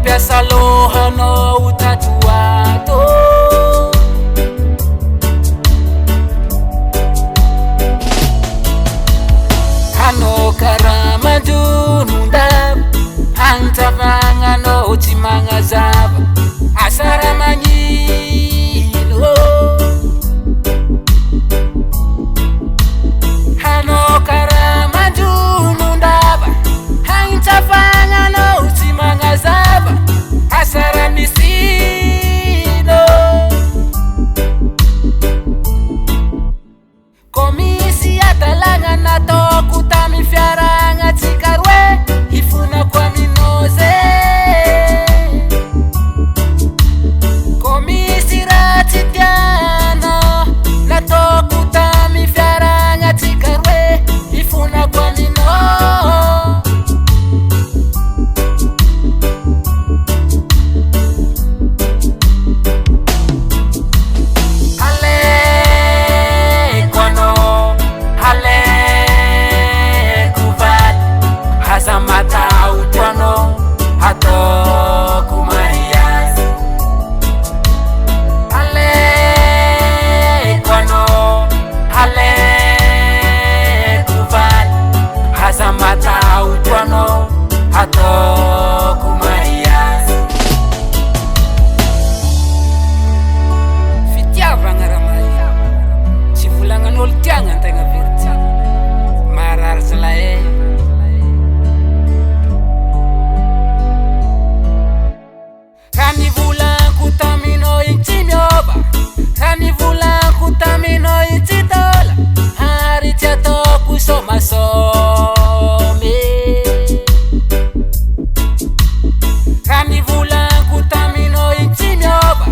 mampiasa lohanao tato ato. Anao karaha mandronondava, agntavagnanao tsy magnazava asara magnino. Anao karaha mandronondava, agntavagnanao tsy magnazava asara misino. Ko misy adalagna nataoko tamy fiaragnatsika roe, hifonako aminao zay. Ko misy raha tsy tiana nataoko tamy fiaragnatsika roe, hifonako aminao. Aleko anao, aleko vady, aza matahotra anao ataoko mariazy. Aleko anao, aleko vady, aza matahotra anao ataoko mariazy. Fitiavagna raha mahia, tsy volagnan'olo tiagna antegna veritsy, marary zalahy. Raha nivolanko taminao igny tsy miova, raha nivolanko taminao igny tsy taola, ary tsy ataoko somasome. Raha nivolanko taminao igny tsy miova,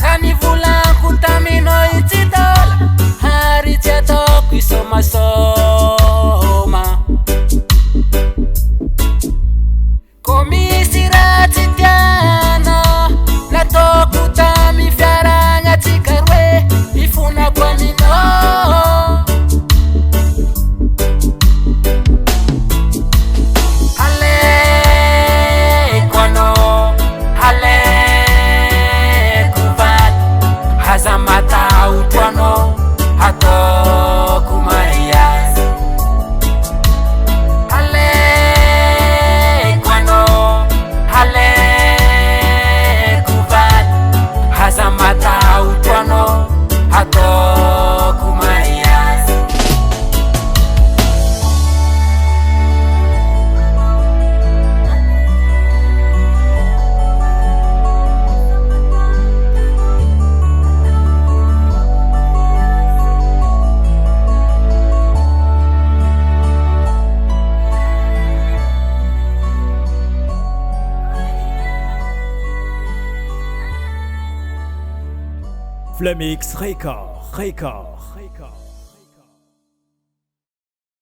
raha nivolanko taminao igny tsy taola, ary tsy ataoko isomasoma. Ko misy raha tsy tiana nataoko tamy fiaragnatsika roe, hifonako aminao. Aleko anao, aleko vady, aza matahotra anao ataoko mariazy. Aleko anao, aleko vady, aza matahotra anao ataoko mariazy. Flamix Record.